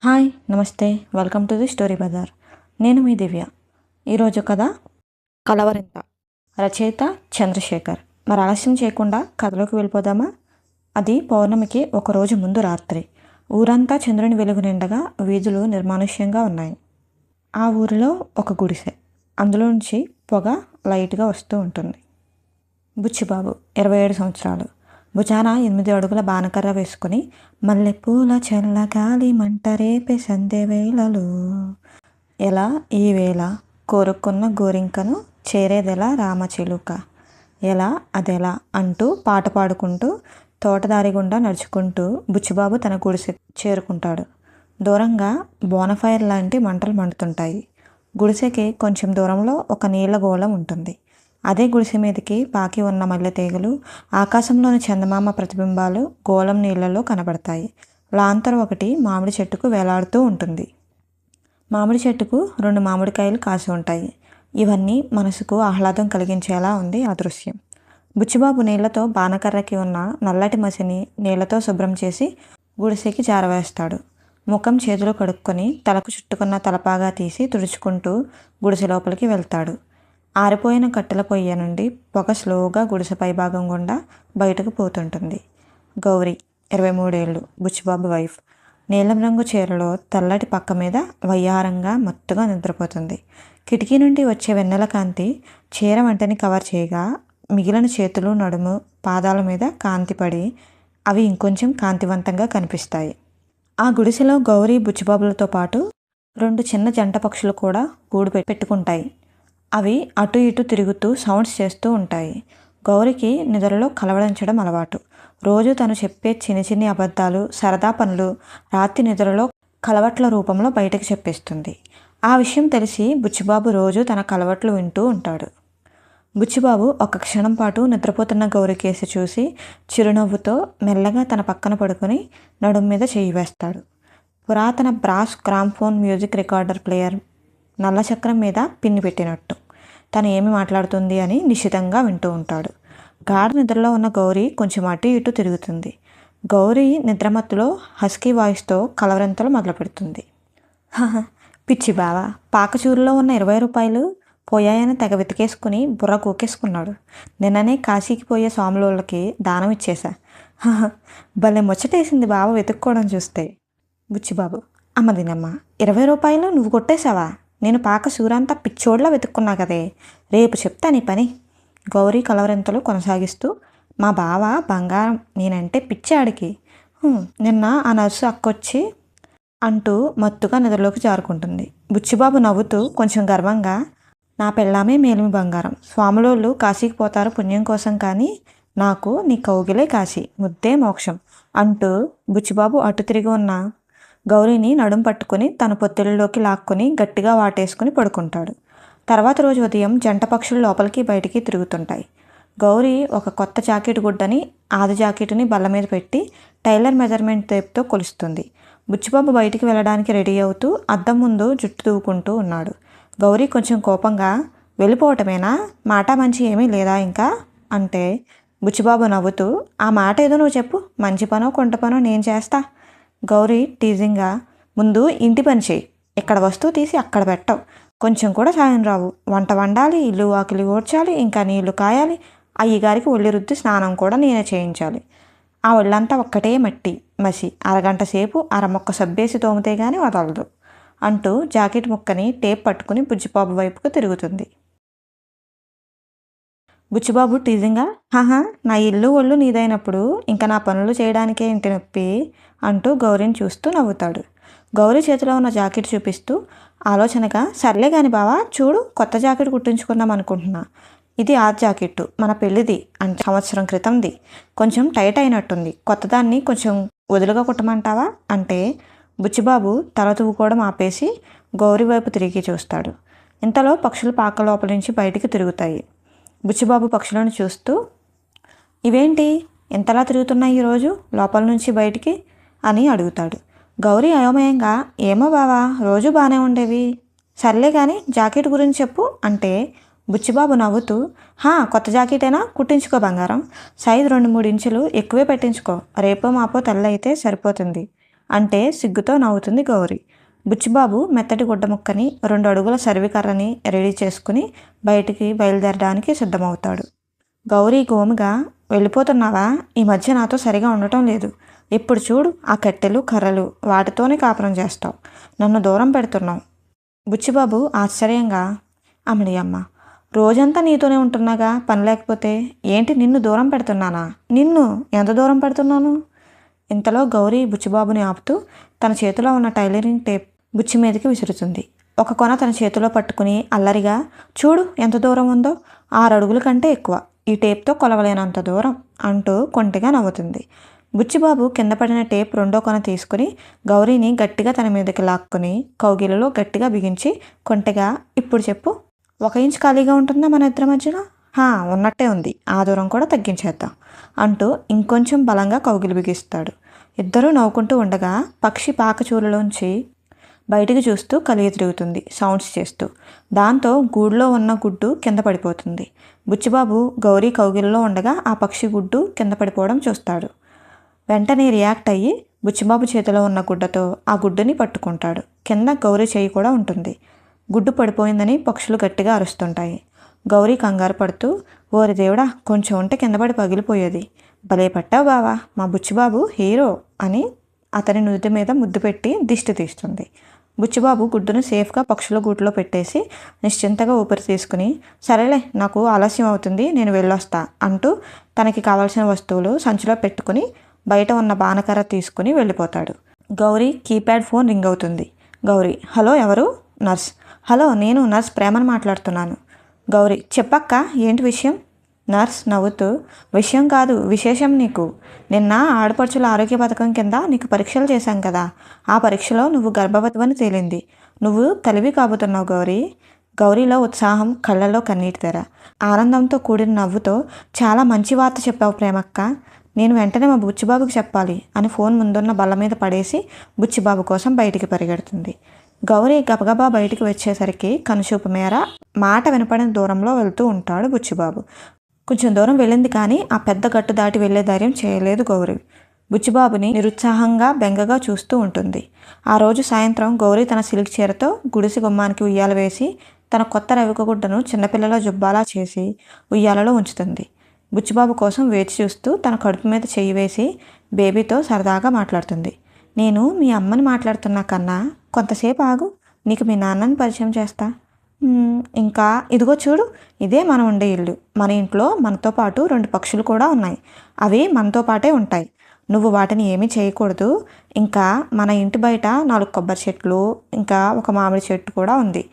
Hi నమస్తే welcome to the story Bazaar. నేను మీ దివ్య. ఈరోజు కథ కలవరింత. రచయిత చంద్రశేఖర్. మరి ఆలస్యం చేయకుండా కథలోకి వెళ్ళిపోదామా? అది పౌర్ణమికి ఒకరోజు ముందు రాత్రి. ఊరంతా చంద్రుని వెలుగు నిండగా వీధులు నిర్మానుష్యంగా ఉన్నాయి. ఆ ఊరిలో ఒక గుడిసె, అందులో నుంచి పొగ లైట్గా వస్తూ ఉంటుంది. బుచ్చిబాబు 27 సంవత్సరాలు. భుజాన 8 అడుగుల బానకర్ర వేసుకుని మల్లెపూల చల్లగాలి మంట రేపే సంధ్య వేళలో ఎలా ఈ వేళ కోరుకున్న గోరింకను చేరేదెలా రామచిలుక ఎలా అదెలా అంటూ పాట పాడుకుంటూ తోటదారి గుండా నడుచుకుంటూ బుచ్చిబాబు తన గుడిసె చేరుకుంటాడు. దూరంగా బోనఫైర్ లాంటి మంటలు మండుతుంటాయి. గుడిసెకి కొంచెం దూరంలో ఒక నీళ్ల గోళం ఉంటుంది. అదే గుడిసె మీదకి పాకి ఉన్న మల్లె తీగలు, ఆకాశంలోని చందమామ ప్రతిబింబాలు గోళం నీళ్లలో కనబడతాయి. లాంతరు ఒకటి మామిడి చెట్టుకు వేలాడుతూ ఉంటుంది. మామిడి చెట్టుకు 2 మామిడికాయలు కాసి ఉంటాయి. ఇవన్నీ మనసుకు ఆహ్లాదం కలిగించేలా ఉంది ఆ దృశ్యం. బుచ్చిబాబు నీళ్లతో బానకర్రకి ఉన్న నల్లటి మసిని నీళ్లతో శుభ్రం చేసి గుడిసెకి జారవేస్తాడు. ముఖం చేతులు కడుక్కొని తలకు చుట్టుకున్న తలపాగా తీసి తుడుచుకుంటూ గుడిసె లోపలికి వెళ్తాడు. ఆరిపోయిన కట్టెల పొయ్య నుండి పొగ స్లోగా గుడిసె పైభాగం గుండా బయటకు పోతుంటుంది. గౌరీ 23 ఏళ్ళు, బుచ్చిబాబు వైఫ్. నీలం రంగు చీరలో తెల్లటి పక్క మీద వయ్యారంగా మత్తుగా నిద్రపోతుంది. కిటికీ నుండి వచ్చే వెన్నెల కాంతి చీర వంటని కవర్ చేయగా మిగిలిన చేతులు, నడుము, పాదాల మీద కాంతి పడి అవి ఇంకొంచెం కాంతివంతంగా కనిపిస్తాయి. ఆ గుడిసెలో గౌరీ, బుచ్చిబాబులతో పాటు 2 చిన్న జంట పక్షులు కూడా గూడు పెట్టుకుంటాయి. అవి అటు ఇటు తిరుగుతూ సౌండ్స్ చేస్తూ ఉంటాయి. గౌరికి నిద్రలో కలవరించడం అలవాటు. రోజు తను చెప్పే చిన్ని అబద్ధాలు, సరదా పనులు రాత్రి నిద్రలో కలవట్ల రూపంలో బయటకు చెప్పేస్తుంది. ఆ విషయం తెలిసి బుచ్చిబాబు రోజు తన కలవట్లు వింటూ ఉంటాడు. బుచ్చిబాబు ఒక క్షణం పాటు నిద్రపోతున్న గౌరి కేసి చూసి చిరునవ్వుతో మెల్లగా తన పక్కన పడుకొని నడుం మీద చేయి వేస్తాడు. పురాతన brass gramophone music recorder player నల్ల చక్రం మీద పిన్ని పెట్టినట్టు తను ఏమి మాట్లాడుతుంది అని నిశితంగా వింటూ ఉంటాడు. గాఢ నిద్రలో ఉన్న గౌరీ కొంచెం అటు ఇటు తిరుగుతుంది. గౌరీ నిద్రమత్తులో హస్కీ వాయిస్తో కలవరింతలు మొదలు పెడుతుంది. పిచ్చి బావ, పాకచూరులో ఉన్న 20 రూపాయలు పోయాయని తెగ వెతికేసుకుని బుర్ర కూకేసుకున్నాడు. నిన్ననే కాశీకి పోయే స్వాములకి దానం ఇచ్చేశా. భలే ముచ్చటేసింది బావ వెతుక్కోవడం చూస్తే. బుచ్చిబాబు, అమ్మదినమ్మ, 20 రూపాయలు నువ్వు కొట్టేశావా? నేను పాక సూరంతా పిచ్చోడ్లా వెతుక్కున్నా కదే, రేపు చెప్తా నీ పని. గౌరీ కలవరింతలు కొనసాగిస్తూ, మా బావ బంగారం, నేనంటే పిచ్చాడికి. నిన్న ఆ నర్సు అక్కొచ్చి అంటూ మత్తుగా నిద్రలోకి జారుకుంటుంది. బుచ్చిబాబు నవ్వుతూ కొంచెం గర్వంగా, నా పెళ్ళామే మేలిమి బంగారం, స్వాములోళ్ళు కాశీకి పోతారు పుణ్యం కోసం, కానీ నాకు నీ కౌగిలే కాశీ, ముద్దే మోక్షం అంటూ బుచ్చిబాబు అటు తిరిగి ఉన్న గౌరీని నడుం పట్టుకుని తన పొత్తిళ్ళలోకి లాక్కొని గట్టిగా వాటేసుకుని పడుకుంటాడు. తర్వాత రోజు ఉదయం జంట పక్షులు లోపలికి బయటికి తిరుగుతుంటాయి. గౌరీ ఒక కొత్త జాకెట్ గుడ్డని ఆది జాకెట్ని బల్ల మీద పెట్టి టైలర్ మెజర్మెంట్ టేప్తో కొలుస్తుంది. బుచ్చిబాబు బయటికి వెళ్ళడానికి రెడీ అవుతూ అద్దం ముందు జుట్టు దూవుకుంటూ ఉన్నాడు. గౌరీ కొంచెం కోపంగా, వెళ్ళిపోవటమేనా, మాట మంచి ఏమీ లేదా ఇంకా అంటే బుచ్చిబాబు నవ్వుతూ, ఆ మాట ఏదో నువ్వు చెప్పు, మంచి పనో కొంట పనో నేను చేస్తా. గౌరీ టీజింగ్గా, ముందు ఇంటి పని చేయి, ఇక్కడ వస్తువు తీసి అక్కడ పెట్టవు, కొంచెం కూడా సాయం రావు, వంట వండాలి, ఇల్లు వాకిలి ఓడ్చాలి, ఇంకా నీళ్లు కాయాలి, అయ్యగారికి ఒళ్ళి రుద్ది స్నానం కూడా నేనే చేయించాలి, ఆ ఒళ్ళంతా ఒక్కటే మట్టి మసి, అరగంట సేపు అరమొక్క సబ్బేసి తోమితే గానీ వదలదు అంటూ జాకెట్ ముక్కని టేప్ పట్టుకుని బుచ్చిబాబు వైపుకు తిరుగుతుంది. బుచ్చిబాబు టీజింగ్గా, నా ఇల్లు ఒళ్ళు నీదైనప్పుడు ఇంకా నా పనులు చేయడానికే ఇంటి నొప్పి అంటూ గౌరీని చూస్తూ నవ్వుతాడు. గౌరీ చేతిలో ఉన్న జాకెట్ చూపిస్తూ ఆలోచనగా, సర్లే కాని బావా, చూడు, కొత్త జాకెట్ కుట్టించుకుందాం అనుకుంటున్నా. ఇది ఆ జాకెట్టు మన పెళ్ళిది, అంటే సంవత్సరం క్రితంది, కొంచెం టైట్ అయినట్టుంది, కొత్తదాన్ని కొంచెం వదులుగా కుట్టమంటావా అంటే బుచ్చిబాబు తల తూవుకోవడం ఆపేసి గౌరీ వైపు తిరిగి చూస్తాడు. ఇంతలో పక్షులు పాక లోపల నుంచి బయటికి తిరుగుతాయి. బుచ్చిబాబు పక్షులను చూస్తూ, ఇవేంటి ఇంతలా తిరుగుతున్నాయి ఈరోజు లోపల నుంచి బయటికి అని అడుగుతాడు. గౌరీ అయోమయంగా, ఏమో బావా, రోజు బాగానే ఉండేవి, సర్లే కానీ జాకెట్ గురించి చెప్పు అంటే బుచ్చిబాబు నవ్వుతూ, కొత్త జాకెటేనా, కుట్టించుకో బంగారం, సైజు 2-3 ఇంచులు ఎక్కువే పెట్టించుకో, రేపో మాపో తెల్ల అయితే సరిపోతుంది అంటే సిగ్గుతో నవ్వుతుంది గౌరీ. బుచ్చిబాబు మెత్తటి గుడ్డ ముక్కని 2 అడుగుల సర్వికర్రని రెడీ చేసుకుని బయటికి బయలుదేరడానికి సిద్ధమవుతాడు. గౌరీ గోముగా, వెళ్ళిపోతున్నావా? ఈ మధ్య నాతో సరిగా ఉండటం లేదు. ఇప్పుడు చూడు ఆ కట్టెలు కర్రలు, వాటితోనే కాపురం చేస్తావు. నన్ను దూరం పెడుతున్నావు. బుచ్చిబాబు ఆశ్చర్యంగా, అమ్మడి అమ్మ, రోజంతా నీతోనే ఉంటున్నాగా, పని లేకపోతే ఏంటి నిన్ను దూరం పెడుతున్నానా? నిన్ను ఎంత దూరం పెడుతున్నాను? ఇంతలో గౌరీ బుచ్చిబాబుని ఆపుతూ తన చేతిలో ఉన్న టైలరింగ్ టేప్ బుచ్చి మీదకి విసురుతుంది. ఒక కొన తన చేతిలో పట్టుకుని అల్లరిగా, చూడు ఎంత దూరం ఉందో, 6 అడుగుల కంటే ఎక్కువ, ఈ టేప్తో కొలవలేనంత దూరం అంటూ కొంటిగా నవ్వుతుంది. బుచ్చిబాబు కింద పడిన టేప్ 2వ కొన తీసుకుని గౌరీని గట్టిగా తన మీదకి లాక్కుని కౌగిలిలో గట్టిగా బిగించి కొంటెగా, ఇప్పుడు చెప్పు, 1 ఇంచ్ ఖాళీగా ఉంటుందా మన ఇద్దరి మధ్యలో? ఉన్నట్టే ఉంది, ఆ దూరం కూడా తగ్గించేద్దాం అంటూ ఇంకొంచెం బలంగా కౌగిలి బిగిస్తాడు. ఇద్దరూ నవ్వుకుంటూ ఉండగా పక్షి పాకచూరులోంచి బయటికి చూస్తూ కలిగి తిరుగుతుంది సౌండ్స్ చేస్తూ. దాంతో గూడులో ఉన్న గుడ్డు కింద పడిపోతుంది. బుచ్చిబాబు గౌరీ కౌగిలిలో ఉండగా ఆ పక్షి గుడ్డు కింద పడిపోవడం చూస్తాడు. వెంటనే రియాక్ట్ అయ్యి బుచ్చిబాబు చేతిలో ఉన్న గుడ్డతో ఆ గుడ్డుని పట్టుకుంటాడు. కింద గౌరీ చేయి కూడా ఉంటుంది. గుడ్డు పడిపోయిందని పక్షులు గట్టిగా అరుస్తుంటాయి. గౌరీ కంగారు పడుతూ, ఓరి దేవుడా, కొంచెం ఉంటే కింద పడి పగిలిపోయేది. భలే పట్టావు బావా, మా బుచ్చిబాబు హీరో అని అతని నుదుటి మీద ముద్దు పెట్టి దిష్టి తీస్తుంది. బుచ్చిబాబు గుడ్డును సేఫ్గా పక్షుల గూట్లో పెట్టేసి నిశ్చింతగా ఊపిరి తీసుకుని, సరేలే నాకు ఆలస్యం అవుతుంది, నేను వెళ్ళొస్తా అంటూ తనకి కావాల్సిన వస్తువులు సంచిలో పెట్టుకుని బయట ఉన్న బాణకర్ర తీసుకుని వెళ్ళిపోతాడు. గౌరీ కీప్యాడ్ ఫోన్ రింగ్ అవుతుంది. గౌరీ, హలో, ఎవరు? నర్స్. హలో, నేను నర్స్ ప్రేమను మాట్లాడుతున్నాను. గౌరీ, చెప్పక్క, ఏంటి విషయం? నర్స్ నవ్వుతూ, విషయం కాదు, విశేషం. నీకు నిన్న ఆడపడుచుల ఆరోగ్య పథకం కింద నీకు పరీక్షలు చేశాం కదా, ఆ పరీక్షలో నువ్వు గర్భవతివని తేలింది. నువ్వు తల్లివి కాబోతున్నావు గౌరీ. గౌరీలో ఉత్సాహం, కళ్ళల్లో కన్నీటి తెర, ఆనందంతో కూడిన నవ్వుతో, చాలా మంచి వార్త చెప్పావు ప్రేమక్క. నేను వెంటనే మా బుచ్చిబాబుకి చెప్పాలి అని ఫోన్ ముందున్న బల్ల మీద పడేసి బుచ్చిబాబు కోసం బయటికి పరిగెడుతుంది. గౌరీ గబగబా బయటికి వచ్చేసరికి కనుచూపు మేర మాట వినపడిన దూరంలో వెళ్తూ ఉంటాడు బుచ్చిబాబు. కొంచెం దూరం వెళ్ళింది కానీ ఆ పెద్ద గట్టు దాటి వెళ్లే ధైర్యం చేయలేదు గౌరీ. బుచ్చిబాబుని నిరుత్సాహంగా బెంగగా చూస్తూ ఉంటుంది. ఆ రోజు సాయంత్రం గౌరీ తన సిల్క్ చీరతో గుడిసి గుమ్మానికి ఉయ్యాల వేసి తన కొత్త రవికగుడ్డను చిన్నపిల్లల జుబ్బాలా చేసి ఉయ్యాలలో ఉంచుతుంది. బుచ్చిబాబు కోసం వేచి చూస్తూ తన కడుపు మీద చెయ్యి వేసి బేబీతో సరదాగా మాట్లాడుతుంది. నేను మీ అమ్మని మాట్లాడుతున్నా కన్నా, కొంతసేపు ఆగు, నీకు మీ నాన్నని పరిచయం చేస్తా. ఇంకా ఇదిగో చూడు, ఇదే మనం ఉండే ఇల్లు. మన ఇంట్లో మనతో పాటు 2 పక్షులు కూడా ఉన్నాయి. అవి మనతో పాటే ఉంటాయి. నువ్వు వాటిని ఏమీ చేయకూడదు. ఇంకా మన ఇంటి బయట 4 కొబ్బరి చెట్లు, ఇంకా ఒక మామిడి చెట్టు కూడా ఉంది.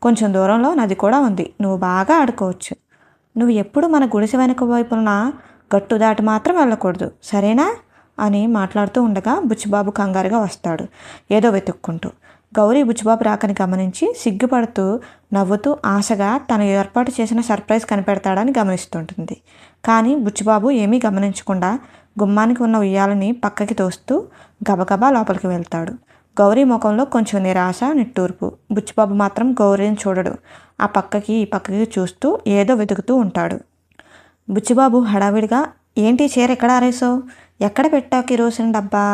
కొంచెం దూరంలో నది కూడా ఉంది. నువ్వు బాగా ఆడుకోవచ్చు. నువ్వు ఎప్పుడు మన గుడిసె వెనక వైపున గట్టు దాటి మాత్రం వెళ్ళకూడదు, సరేనా అని మాట్లాడుతూ ఉండగా బుచ్చిబాబు కంగారుగా వస్తాడు ఏదో వెతుక్కుంటూ. గౌరీ బుచ్చిబాబు రాకని గమనించి సిగ్గుపడుతూ నవ్వుతూ ఆశగా తను ఏర్పాటు చేసిన సర్ప్రైజ్ కనిపెడతాడని గమనిస్తుంటుంది. కానీ బుచ్చిబాబు ఏమీ గమనించకుండా గుమ్మానికి ఉన్న ఉయ్యాలని పక్కకి తోస్తూ గబగబా లోపలికి వెళ్తాడు. గౌరీ ముఖంలో కొంచెం నిరాశ, నిట్టూర్పు. బుచ్చిబాబు మాత్రం గౌరీని చూడడు. ఆ పక్కకి ఈ పక్కకి చూస్తూ ఏదో వెతుకుతూ ఉంటాడు. బుచ్చిబాబు హడావిడిగా, ఏంటి చీర ఎక్కడ ఆరేసావు? ఎక్కడ పెట్టావు కిరోసిన్ డబ్బా?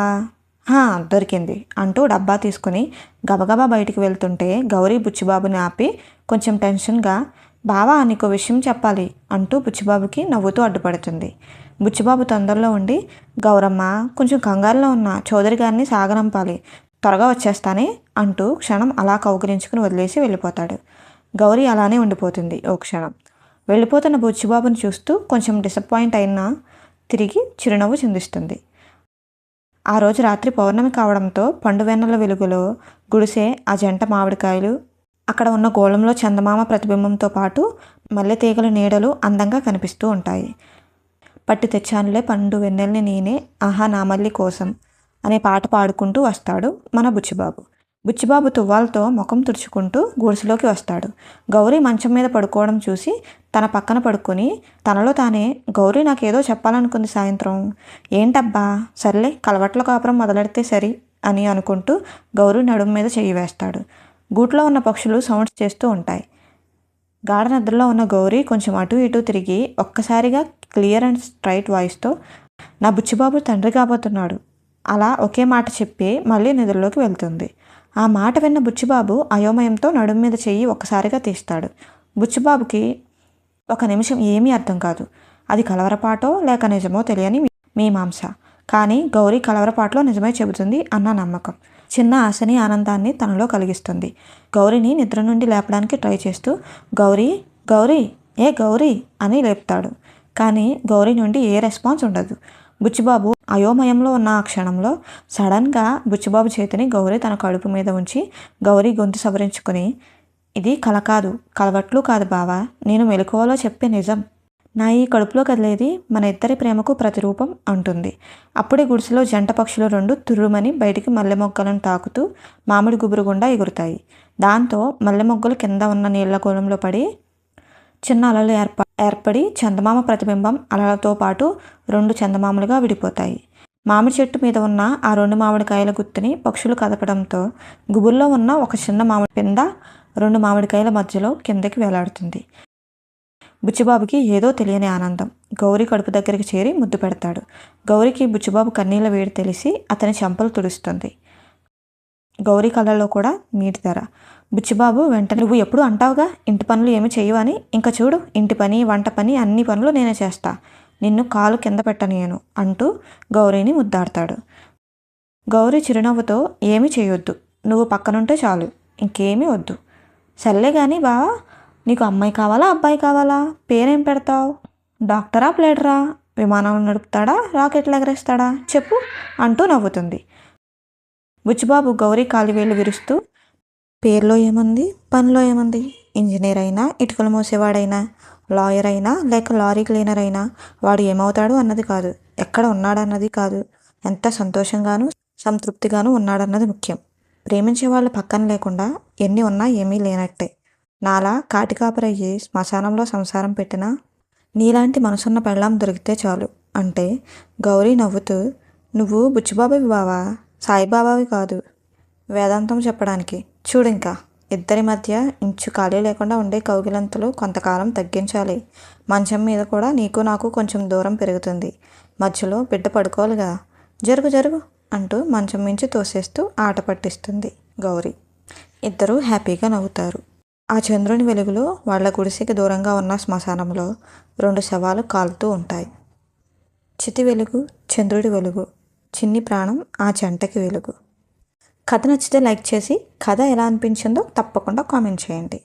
దొరికింది అంటూ డబ్బా తీసుకుని గబగబా బయటికి వెళ్తుంటే గౌరీ బుచ్చిబాబుని ఆపి కొంచెం టెన్షన్గా, బావా నీకు విషయం చెప్పాలి అంటూ బుచ్చిబాబుకి నవ్వుతూ అడ్డుపడుతుంది. బుచ్చిబాబు తొందరలో ఉండి, గౌరమ్మ, కొంచెం కంగారులో ఉన్న చౌదరి గారిని సాగనంపాలి, త్వరగా వచ్చేస్తానే అంటూ క్షణం అలా కౌగిలించుకుని వదిలేసి వెళ్ళిపోతాడు. గౌరీ అలానే ఉండిపోతుంది ఓ క్షణం. వెళ్ళిపోతున్న బుచ్చిబాబుని చూస్తూ కొంచెం డిసప్పాయింట్ అయినా తిరిగి చిరునవ్వు చిందిస్తుంది. ఆ రోజు రాత్రి పౌర్ణమి కావడంతో పండువెన్నెల వెలుగులో గుడిసే, ఆ జంట మామిడికాయలు, అక్కడ ఉన్న గోళంలో చందమామ ప్రతిబింబంతో పాటు మల్లె తీగల నీడలు అందంగా కనిపిస్తూ ఉంటాయి. పట్టి తెచ్చానులే పండు వెన్నెల్ని నేనే, ఆహా నా మల్లి కోసం అనే పాట పాడుకుంటూ వస్తాడు మన బుచ్చిబాబు. బుచ్చిబాబు తువ్వాలతో ముఖం తుడుచుకుంటూ గుడిసెలోకి వస్తాడు. గౌరీ మంచం మీద పడుకోవడం చూసి తన పక్కన పడుకొని తనలో తానే, గౌరీ నాకేదో చెప్పాలనుకుంది సాయంత్రం. ఏంటబ్బా, సర్లే కలవట్ల కాపురం మొదలెడితే సరి అని అనుకుంటూ గౌరీ నడుము మీద చెయ్యి వేస్తాడు. గూట్లో ఉన్న పక్షులు సౌండ్స్ చేస్తూ ఉంటాయి. గాఢ నిద్రలో ఉన్న గౌరీ కొంచెం అటు ఇటు తిరిగి ఒక్కసారిగా క్లియర్ అండ్ స్ట్రైట్ వాయిస్తో, నా బుచ్చిబాబు తండ్రి కాబోతున్నాడు అలా ఒకే మాట చెప్పి మళ్ళీ నిద్రలోకి వెళ్తుంది. ఆ మాట విన్న బుచ్చిబాబు అయోమయంతో నడుము మీద చెయ్యి ఒక్కసారిగా తీస్తాడు. బుచ్చిబాబుకి ఒక నిమిషం ఏమీ అర్థం కాదు. అది కలవరపాటో లేక నిజమో తెలియని మీమాంస. కానీ గౌరీ కలవరపాట్లో నిజమే చెబుతుంది అన్న నమ్మకం చిన్న ఆశని ఆనందాన్ని తనలో కలిగిస్తుంది. గౌరీని నిద్ర నుండి లేపడానికి ట్రై చేస్తూ గౌరీ గౌరీ ఏ గౌరీ అని లేపుతాడు. కానీ గౌరీ నుండి ఏ రెస్పాన్స్ ఉండదు. బుచ్చిబాబు అయోమయంలో ఉన్న ఆ క్షణంలో సడన్గా బుచ్చిబాబు చేతిని గౌరీ తన కడుపు మీద ఉంచి గౌరీ గొంతు సవరించుకుని, ఇది కల కాదు, కలవట్లు కాదు బావా, నేను మెలకువలో చెప్పే నిజం. నా ఈ కడుపులో కదిలేది మన ఇద్దరి ప్రేమకు ప్రతిరూపం అంటుంది. అప్పుడే గుడిసెలో జంట పక్షులు రెండు తుర్రుమని బయటికి మల్లె మొగ్గలను తాకుతూ మామిడి గుబురు గుండా ఎగురుతాయి. దాంతో మల్లె మొగ్గలు కింద ఉన్న నీళ్ల గోళంలో పడి చిన్న అలలు ఏర్పడి చందమామ ప్రతిబింబం అలలతో పాటు రెండు చందమామలుగా విడిపోతాయి. మామిడి చెట్టు మీద ఉన్న ఆ రెండు మామిడికాయల గుత్తిని పక్షులు కదపడంతో గుబుర్లో ఉన్న ఒక చిన్న మామిడి పింద రెండు మామిడికాయల మధ్యలో కిందకి వేలాడుతుంది. బుచ్చిబాబుకి ఏదో తెలియని ఆనందం. గౌరీ కడుపు దగ్గరికి చేరి ముద్దు పెడతాడు. గౌరీకి బుచ్చిబాబు కన్నీళ్ళ వేడి తెలిసి అతని చెంపలు తుడుస్తుంది. గౌరీ కళ్ళలో కూడా నీటి ధర. బుచ్చిబాబు వెంటనే, నువ్వు ఎప్పుడు అంటావుగా ఇంటి పనులు ఏమి చేయవని, ఇంకా చూడు ఇంటి పని వంట పని అన్ని పనులు నేనే చేస్తా, నిన్ను కాలు కింద పెట్టనీయను అంటూ గౌరీని ముద్దాడతాడు. గౌరీ చిరునవ్వుతో, ఏమీ చేయొద్దు, నువ్వు పక్కనుంటే చాలు, ఇంకేమీ వద్దు. సర్లే కానీ బావా, నీకు అమ్మాయి కావాలా అబ్బాయి కావాలా, పేరేం పెడతావు, డాక్టరా ప్లేడరా, విమానాలు నడుపుతాడా రాకెట్లు ఎగరేస్తాడా చెప్పు అంటూ నవ్వుతుంది. బుచ్చిబాబు గౌరీ కాలివేళ్ళు విరుస్తూ, పేరులో ఏముంది పనిలో ఏముంది, ఇంజనీర్ అయినా ఇటుకలు మోసేవాడైనా లాయర్ అయినా లేక లారీ క్లీనర్ అయినా వాడు ఏమవుతాడు అన్నది కాదు, ఎక్కడ ఉన్నాడన్నది కాదు, ఎంత సంతోషంగానూ సంతృప్తిగానూ ఉన్నాడన్నది ముఖ్యం. ప్రేమించే వాళ్ళు పక్కన లేకుండా ఎన్ని ఉన్నా ఏమీ లేనట్టే. నాలా కాటికాపరయ్యి శ్మశానంలో సంసారం పెట్టినా నీలాంటి మనసున్న పెళ్ళాం దొరికితే చాలు అంటే గౌరీ నవ్వుతూ, నువ్వు బుచ్చిబాబువి బావా, సాయిబాబావి కాదు, వేదాంతం చెప్పడానికి. చూడింకా ఇద్దరి మధ్య ఇంచు ఖాళీ లేకుండా ఉండే కౌగిలంతలు కొంతకాలం తగ్గించాలి. మంచం మీద కూడా నీకు నాకు కొంచెం దూరం పెరుగుతుంది. మధ్యలో బిడ్డ పడుకోవాలిగా, జరుగు జరుగు అంటూ మంచం మించి తోసేస్తూ ఆట పట్టిస్తుంది గౌరీ. ఇద్దరూ హ్యాపీగా నవ్వుతారు. ఆ చంద్రుని వెలుగులో వాళ్ల గుడిసెకి దూరంగా ఉన్న శ్మశానంలో రెండు శవాలు కాలుతూ ఉంటాయి. చితి వెలుగు, చంద్రుడి వెలుగు, చిన్ని ప్రాణం ఆ జంటకి వెలుగు. కథ నచ్చితే లైక్ చేసి కథ ఎలా అనిపించిందో తప్పకుండా కామెంట్ చేయండి.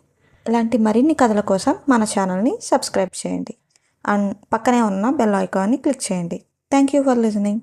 ఇలాంటి మరిన్ని కథల కోసం మన ఛానల్ని సబ్స్క్రైబ్ చేయండి అండ్ పక్కనే ఉన్న బెల్ ఐకాన్ని క్లిక్ చేయండి. Thank you for listening.